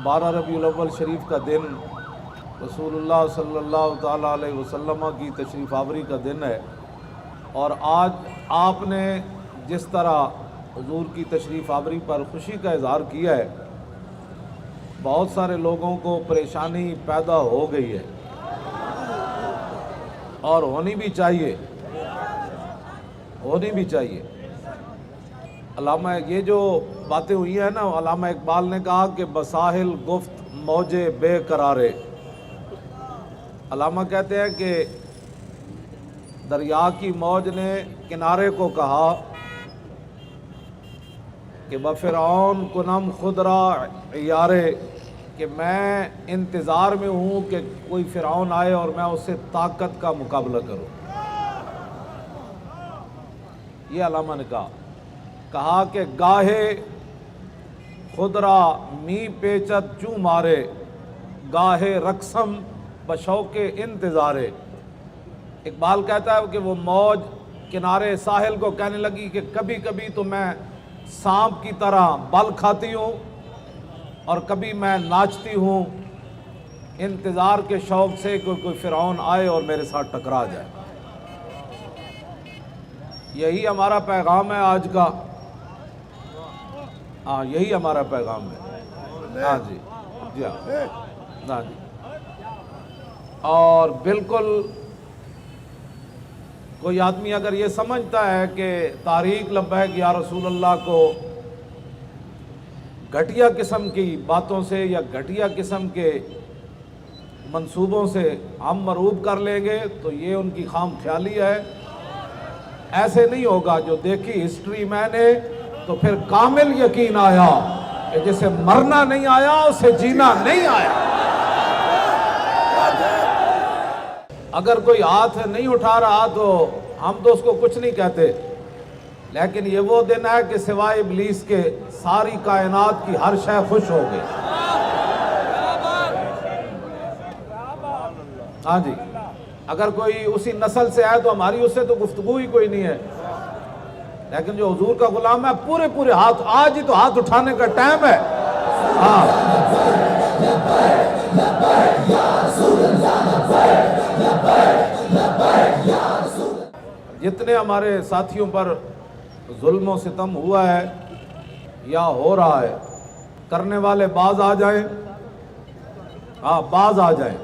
12 रबीउल अव्वल शरीफ का दिन रसूलुल्लाह सल्लल्लाहु ताला अलैहि वसल्लम की तशरीफ़ आवरी का दिन है। और आज आपने जिस तरह हुजूर की तशरीफ़ आवरी पर खुशी का इज़हार किया है, बहुत सारे लोगों को परेशानी पैदा हो गई है और होनी भी चाहिए। अल्लामा ये जो बातें हुई हैं ना, अल्लामा इकबाल ने कहा कि बसाहिल गुफ्त मौजे बेकरारे। अल्लामा कहते हैं कि दरिया की मौज ने किनारे को कहा कि बफ़िरौन कुनम खुदरा यारे, कि मैं इंतज़ार में हूँ कि कोई फ़िरौन आए और मैं उससे ताकत का मुकाबला करूँ। ये अल्लामा ने कहा कि गाहे खुदरा मी पेचत चू मारे, गाहे रक्सम बशौके इंतज़ारे। इकबाल कहता है कि वो मौज किनारे साहिल को कहने लगी कि कभी कभी तो मैं सांप की तरह बल खाती हूँ और कभी मैं नाचती हूँ, इंतज़ार के शौक़ से कोई फ़िरौन आए और मेरे साथ टकरा जाए। यही हमारा पैगाम है आज का। हाँ, यही हमारा पैगाम है। हाँ जी, जी हाँ जी। और बिल्कुल कोई आदमी अगर ये समझता है कि तारीक लब्बैक या रसूल अल्लाह को घटिया किस्म की बातों से या घटिया किस्म के मंसूबों से हम मरूब कर लेंगे, तो ये उनकी खाम ख्याली है। ऐसे नहीं होगा। जो देखी हिस्ट्री मैंने तो फिर कामिल यकीन आया कि जिसे मरना नहीं आया उसे जीना नहीं आया। अगर कोई हाथ नहीं उठा रहा तो हम तो उसको कुछ नहीं कहते, लेकिन ये वो दिन है कि सिवाय इब्लीस के सारी कायनात की हर शय खुश हो गई। हाँ जी, अगर कोई उसी नस्ल से है तो हमारी उससे तो गुफ्तगू ही कोई नहीं है, लेकिन जो हुजूर का गुलाम है पूरे हाथ, आज ही तो हाथ उठाने का टाइम है। हाँ, जितने हमारे साथियों पर जुल्म और सितम हुआ है या हो रहा है, करने वाले बाज आ जाएं। हाँ, बाज आ जाएं।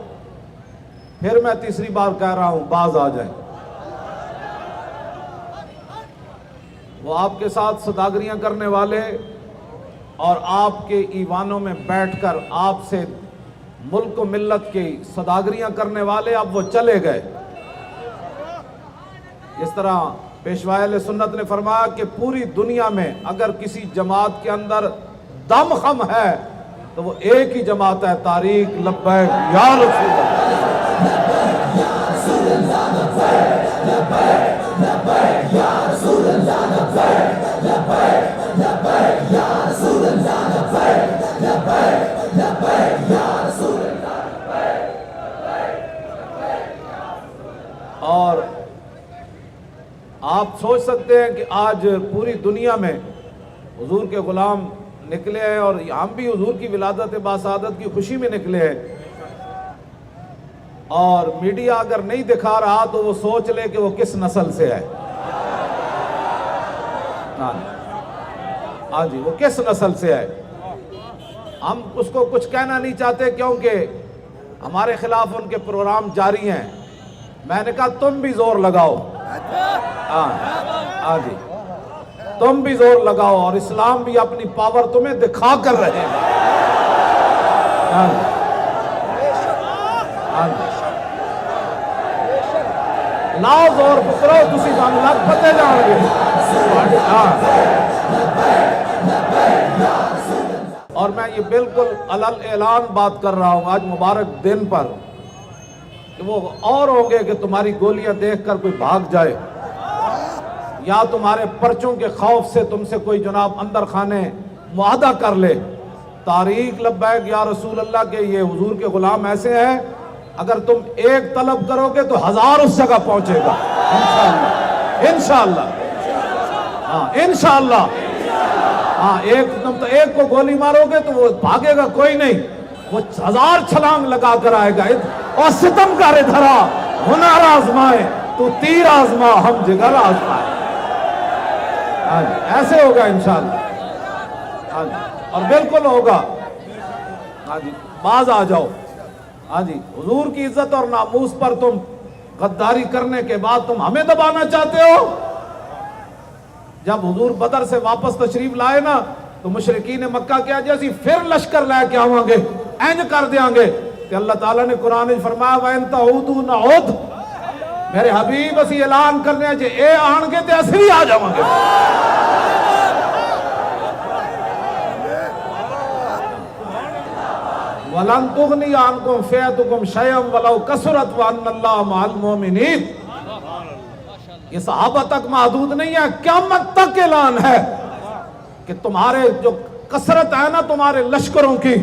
फिर मैं तीसरी बार कह रहा हूं, बाज आ जाएं। वो आपके साथ सौदागरियां करने वाले और आपके ईवानों में बैठकर आपसे मुल्क व मिल्लत की सौदागरियां करने वाले, अब वो चले गए। इस तरह पेशवाए अहले सुन्नत ने फरमाया कि पूरी दुनिया में अगर किसी जमात के अंदर दम खम है तो वो एक ही जमात है, तारीक लब्बैक या रसूल और आप सोच सकते हैं कि आज पूरी दुनिया में हुजूर के गुलाम निकले हैं और हम भी हुजूर की विलादत बासादत की खुशी में निकले हैं, और मीडिया अगर नहीं दिखा रहा तो वो सोच ले कि वो किस नस्ल से है। हाँ जी, वो किस नस्ल से है। हम उसको कुछ कहना नहीं चाहते क्योंकि हमारे खिलाफ उनके प्रोग्राम जारी हैं। मैंने कहा तुम भी जोर लगाओ। हाँ जी, तुम भी जोर लगाओ और इस्लाम भी अपनी पावर तुम्हें दिखा कर रहे हैं। लाओ जोर पुत्रो, तुसी सानू लग पते जाओगे। और मैं ये बिल्कुल अलल ऐलान बात कर रहा हूँ आज मुबारक दिन पर, कि वो और होंगे कि तुम्हारी गोलियां देखकर कोई भाग जाए या तुम्हारे पर्चों के खौफ से तुमसे कोई जनाब अंदर खाने मुआहदा कर ले। तारीक लब्बैक या रसूल अल्लाह के ये हुजूर के गुलाम ऐसे हैं, अगर तुम एक तलब करोगे तो 1000 उस जगह पहुंचेगा इंशाअल्लाह। इंशाअल्लाह, हाँ इंशाअल्लाह। हाँ, तुम तो एक को गोली मारोगे तो वो भागेगा कोई नहीं, वो 1000 छलांग लगा कर आएगा। और सितम करे धरा हुनर आजमाए, तू तीर आजमा हम जिगर आजमाए। हाँ जी, ऐसे होगा इंशाअल्लाह। हाँ जी, और बिल्कुल होगा। हाँ जी, बाज आ जाओ। हाँ जी, हुजूर की इज्जत और नामूस पर तुम गद्दारी करने के बाद तुम हमें दबाना चाहते हो। जब हुजूर बदर से वापस तशरीफ लाए ना, तो मुशरिकीन मक्का क्या जैसी फिर लश्कर लेके आवांगे, इंज कर देंगे कि अल्लाह ताला ने कुरान में फरमाया वइन तऊदू नऊद, मेरे हबीब असी ऐलान करने जे ए आणगे ते असी भी आ जावांगे। वलन तुगनी आनकुम फिअतुकुम शयअन वलौ कसरत व अन्नल्लाह मअल मुमिनीन। ये सहाबा तक महदूद नहीं है, क़यामत तक ऐलान है कि तुम्हारे जो कसरत है ना तुम्हारे लश्करों की,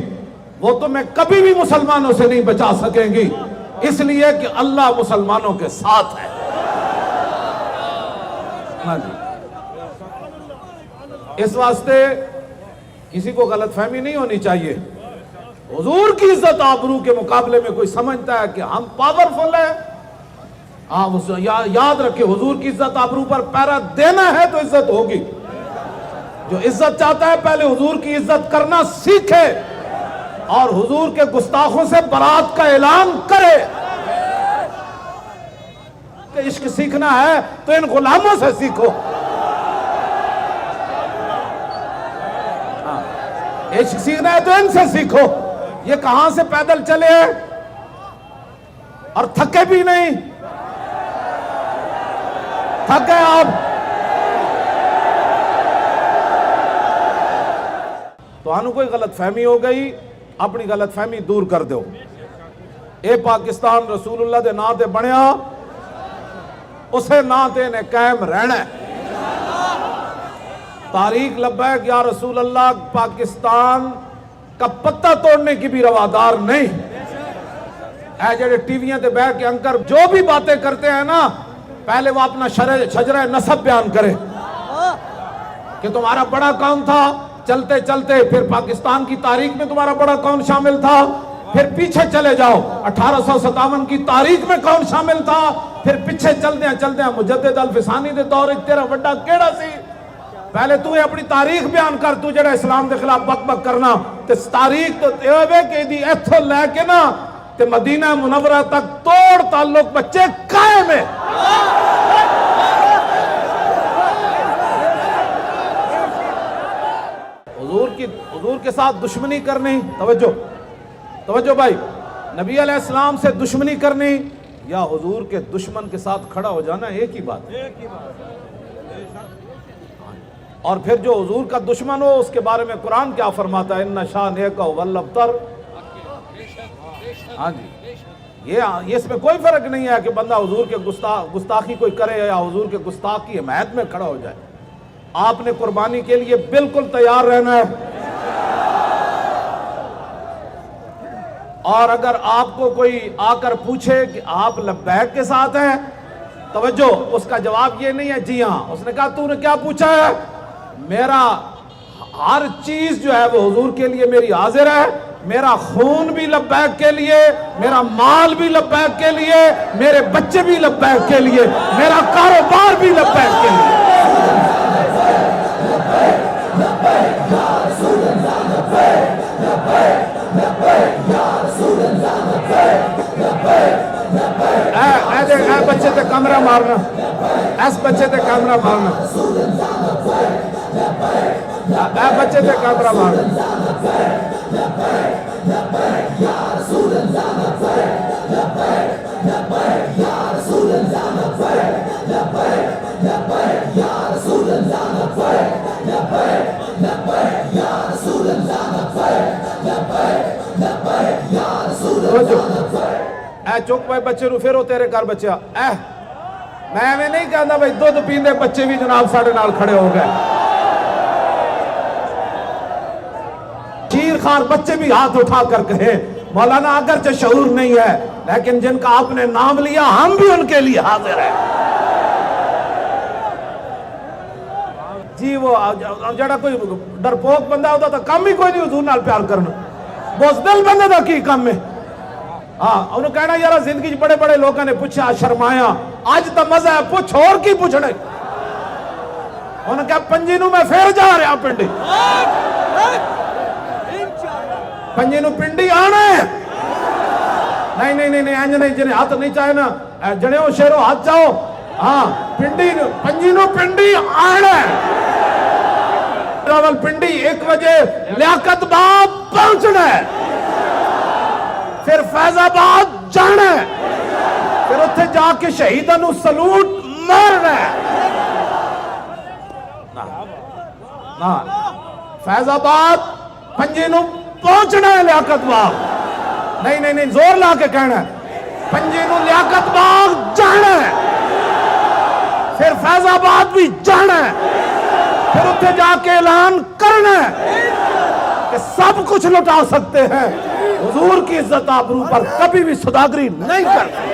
वो तुम्हें कभी भी मुसलमानों से नहीं बचा सकेंगी, इसलिए कि अल्लाह मुसलमानों के साथ है। हाँ जी, इस वास्ते किसी को गलतफहमी नहीं होनी चाहिए। हुजूर की इज्जत आबरू के मुकाबले में कोई समझता है कि हम पावरफुल है, हाँ याद रखे, हुजूर की इज्जत आबरू पर पैरा देना है तो इज्जत होगी। जो इज्जत चाहता है पहले हुजूर की इज्जत करना सीखे और हुजूर के गुस्ताखों से बरात का ऐलान करे। कि इश्क सीखना है तो इन गुलामों से सीखो। हाँ, इश्क सीखना है तो इनसे सीखो। ये कहां से पैदल चले और थके भी नहीं, थक गए आप तो आनु कोई गलत फहमी हो गई, अपनी गलत फहमी दूर कर दो। ए पाकिस्तान रसूलुल्लाह दे नां ते बनया, उसे नां ते ने कायम रहना। तारीख लब्बैक या रसूल अल्लाह पाकिस्तान का पत्ता तोड़ने की भी रवादार नहीं। ऐ जेडे टीवियां ते बैठ के अंकर जो भी बातें करते हैं ना, पहले वो अपना शजरा नसब बयान करे कि तुम्हारा बड़ा कौन था, चलते चलते फिर पाकिस्तान की तारीख में तुम्हारा बड़ा कौन शामिल था, फिर पीछे चले जाओ 1857 की तारीख में कौन शामिल था, फिर पीछे चलते हैं मुजद्दिद अल फिसानी दे दौर तेरा वड्डा केड़ा सी। पहले तू अपनी तारीख बयान कर, तू जेड़ा इस्लाम के खिलाफ बक करना ते तारीख तो कि इथों लैके ना ते मदीना मुनव्वरा तक तोड़ ताल्लुक बच्चे कायम है। हुजूर के साथ दुश्मनी करनी, तवज्जो भाई, नबी अलैहिस्सलाम से दुश्मनी करनी या हुजूर के दुश्मन के साथ खड़ा हो जाना एक ही बात है। और फिर जो हुजूर का दुश्मन हो उसके बारे में कुरान क्या फरमाता है, इन्ना शानिअक वल अबतर। हाँ जी, ये इसमें कोई फर्क नहीं है कि बंदा हुजूर के गुस्ताखी कोई करे या हुजूर के गुस्ताख की हिमायत में खड़ा हो जाए। आपने कुर्बानी के लिए बिल्कुल तैयार रहना है। और अगर आपको कोई आकर पूछे कि आप लब्बैक के साथ हैं, तवज्जो, उसका जवाब ये नहीं है जी हाँ। उसने कहा तूने क्या पूछा है, मेरा हर चीज जो है वो हुजूर के लिए मेरी हाजिर है। मेरा खून भी लब्बैक के लिए, मेरा माल भी लब्बैक के लिए, मेरे बच्चे भी लब्बैक के लिए, मेरा कारोबार भी लब्बैक के लिए। बच्चे ते कैमरा मारना, ऐस बच्चे ते कैमरा मारना, बच्चे ते कैमरा मारना। चुक भाई बच्चे रू फिर तेरे घर बच्चा मैं नहीं कहता भाई दुध पींदे बच्चे भी जनाब साढ़े नाल खड़े हो गए। चीर खार बच्चे भी हाथ उठा कर कहे मौलाना अगरचे शऊर नहीं है लेकिन जिनका आपने नाम लिया हम भी उनके लिए हाजिर हैं। جی وہ جڑا کوئی ڈرپوک بندہ ہوتا تو کام ہی کوئی نہیں حضور نال پیار کرنا، بزدل بندے دا کی کام ہے؟ ہاں انہوں کہنا یارا زندگی بڑے بڑے لوگوں نے پوچھا شرمایا، آج تا مزہ ہے پوچھ اور کی پوچھنے، انہوں کہا پنجی نو میں پھر جا رہا پنڈی، پنجی نو پنڈی آنا ہے، نہیں نہیں نہیں انج نہیں جنہیں ہاتھ نہیں چاہے نا جنے ہو شیرو ہاتھ جاؤ، ہاں پنجی نو پنڈی آنا ہے، راول پنڈی 1 بجے لیاقت باب پہنچنا ہے، پھر فیض آباد جانا ہے، پھر اتھے جا کے شہیدہ نو سلوٹ مارنا ہے، نا فیض آباد پنجی نو پہنچنا ہے لیاقت باغ، نہیں نہیں نہیں زور لا کے کہنا ہے پنجی نو لیاقت باغ جانا ہے، پھر فیض آباد بھی جانا ہے، پھر اتھے جا کے اعلان کرنا ہے کہ سب کچھ لٹا سکتے ہیں، حضور کی عزت آبرو پر کبھی بھی صداگری نہیں کرتے۔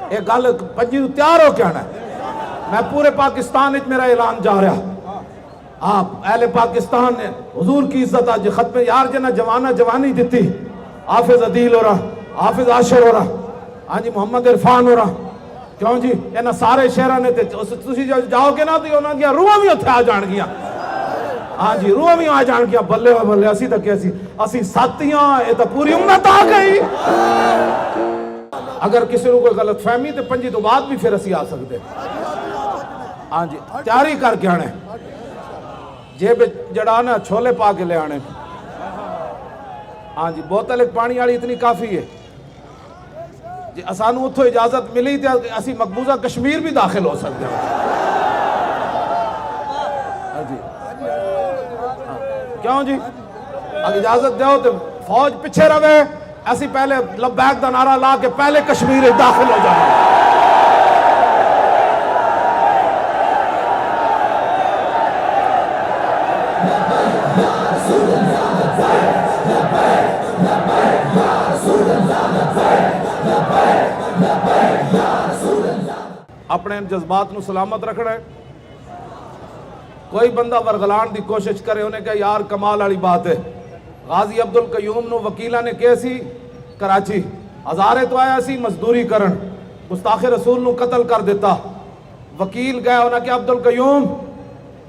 ایک گل پنجی نو تیار ہو کے آنا ہے، میں پورے پاکستان اچ میرا اعلان جا رہا، اہل پاکستان نے حضور کی عزت آج ختم یار جنہ جوانی دیتی، حافظ عدیل ہو رہا، حافظ عاشر ہو رہا، ہاں جی محمد عرفان ہو رہا، کیوں جی انہاں سارے شہرہ نے تسی جاؤ گے نا تو انہاں دیا روحاں بھی اتھے آ جان گیا، ہاں جی روحاں بھی آ جان گیا، بلے ہوئے بلے اسی تک اسی ساتھیاں یہ تو پوری امت آ گئی۔ اگر کسی کو کوئی غلط فہمی تو پنجی تو بعد بھی پھر اسی آ سکتے، ہاں جی تیاری کر کے آنے، جیب جڑانا چھولے پا کے لے آنے، ہاں جی بوتل ایک پانی والی اتنی کافی ہے جی، اسانو اتھو اجازت ملی تھی اسی مقبوضہ کشمیر بھی داخل ہو سکتے ہیں، ہاں جی کیوں جی اگر اجازت دیو تو فوج پیچھے روے، ایسی پہلے لبیک دا نعرہ لا کے پہلے کشمیر داخل ہو جائے، اپنے جذبات نو سلامت رکھنا ہے۔ کوئی بندہ ورغلان دی کوشش کرے انہیں کہا یار کمال والی بات ہے، غازی عبدالقیوم نو وکیلہ نے کہے سی کراچی، ہزارے تو آیا سی مزدوری کرن، گستاخ رسول نو قتل کر دیتا، وکیل گیا انہیں کہا عبدالقیوم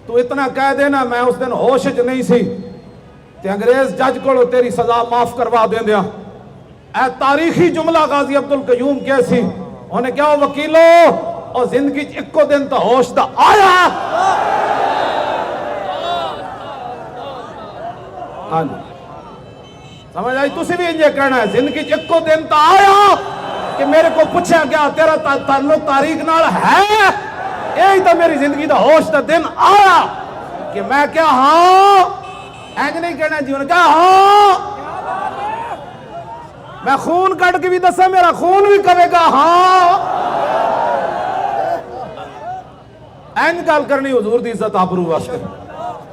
تو اتنا کہہ دینا میں اس دن ہوش وچ نہیں سی تے انگریز جج کو تیری سزا معاف کروا دیں دیا، اے تاریخی جملہ غازی عبدالقیوم کیسی، انہیں کہا وکیلو اور زندگی ایک کو دن تا ہوش دا آیا، ہاں جی سمجھ آئی، تسی بھی انجھے کہنا ہے زندگی ایک کو دن تا آیا کہ میرے کو پوچھا گیا تیرا تعلق تاریخ نال ہے، یہی تا میری زندگی دا ہوش دا دن آیا کہ میں کیا ہاں اینج نہیں کہنا جی، انہیں کہا ہاں میں خون کٹ کے بھی دسا میرا خون بھی کہے گا ہاں، این گل کرنی حضور دی عزت آبرو واسطے،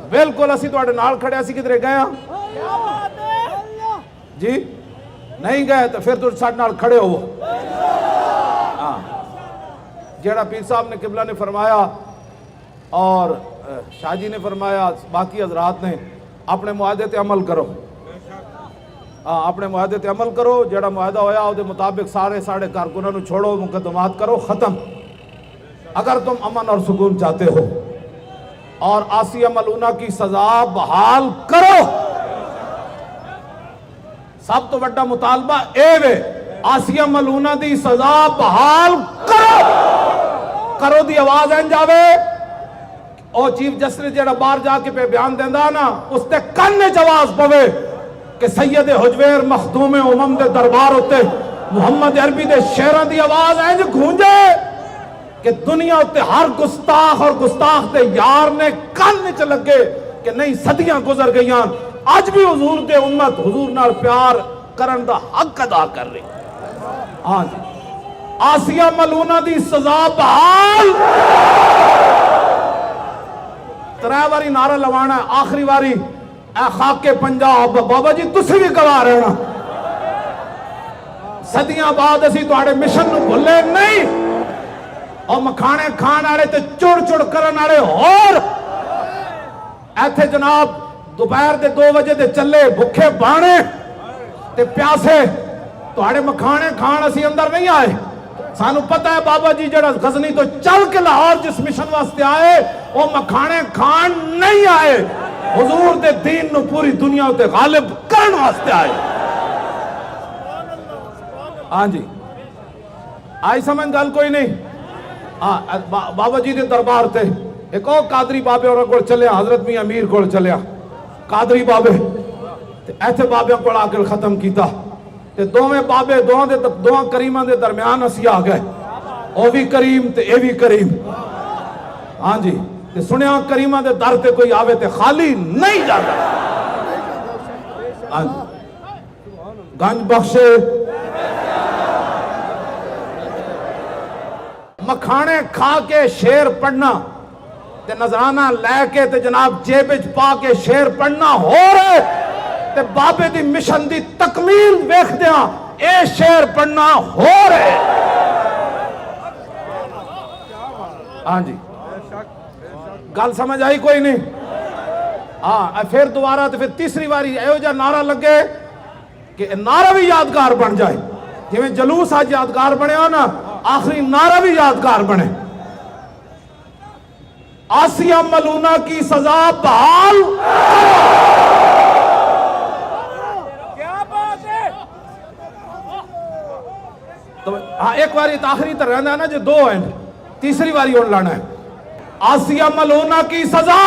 بالکل اسی تو نال کھڑے اسی کدھرے گئے ہاں جی نہیں گئے تو پھر تو ساڈے نال کھڑے ہو، جیڑا پیر صاحب نے قبلہ نے فرمایا اور شاہ جی نے فرمایا باقی حضرات نے اپنے معاہدے تے عمل کرو، اپنے معاہدے تے عمل کرو، جیڑا معاہدہ ہویا او دے مطابق سارے ساڑھے کارکنوں نو چھوڑو، مقدمات کرو، ختم۔ اگر تم امن اور سکون چاہتے ہو اور آسیہ ملونہ کی سزا بحال کرو، سب تو بڑا مطالبہ اے وے آسیہ ملونہ دی سزا بحال کرو دی آواز این جاوے، او چیف جسٹس جیڑا باہر جا کے پہ بیان دیندہ نا اس تے کنے جواز پوے کہ سید حجویر مخدوم امم دے دربار ہوتے محمد عربی دے شیران دی آواز اینج گھونجے کہ دنیا ہوتے ہر گستاخ اور گستاخ دے یار نے کن چ لگے کہ نہیں صدیاں گزر گئیاں، آج بھی حضور دے امت حضور نال پیار کرن دا حق ادا کر رہی، ہاں جی آسیہ ملونہ دی سزا بحال، ترائے واری نعرہ لوانا ہے، آخری واری اے خاک پنجاب بابا جی تسی بھی گواہ رہنا، صدیاں بعد اسی تواڈے مشن نو بھلے نہیں، اور مکھانے کھان آڑے تے چڑ چڑ کرن آڑے اور ایتھے جناب دوپہر دے 2 بجے دے چلے بھکھے بانے تے پیاسے تو آڑے مکھانے کھان اسی اندر نہیں آئے. سانو پتہ ہے بابا جی جڑا غزنی تو چل کے لاہور جس مشن واسطے آئے وہ مکھانے کھان نہیں آئے, حضور دے دین نو پوری دنیا تے غالب کرن واسطے آئے. ہاں جی آئی سمجھ گل کوئی نہیں. بابا جی دے دربار تے ایک اور قادری بابے اور کو چلیا, حضرت میاں امیر کو چلیا قادری بابے تے ایتھے بابے کو آ کے ختم کیتا تے دوویں بابے دوواں کریماں دے درمیان اسی آ گئے, او بھی کریم تے اے بھی کریم. ہاں جی تے سنیا کریماں دے در تے کوئی آوے تے خالی نہیں جاتا. ہاں جی گنج بخشے مکھانے کھا کے شعر پڑھنا تے نظرانہ لے کے تے جناب جیب وچ پا کے شعر پڑھنا ہو رہے تے بابے دی مشن دی تکمیل ویکھ دیاں اے شعر پڑھنا ہو رہے. ہاں جی گل سمجھ آئی کوئی نہیں. ہاں پھر دوبارہ تے پھر تیسری باری ایو جا نعرہ لگے کہ نعرہ بھی یادگار بن جائے, جویں جلوس آج یادگار بنے ہو نا آخری نعرہ بھی یادگار بنے. آسیہ ملونہ کی سزا بحال, کیا بات ہے. تو ایک باری آخری تو رہنا ہے نا جو 2 ہیں, تیسری باری اور لانا ہے. آسیہ ملونہ کی سزا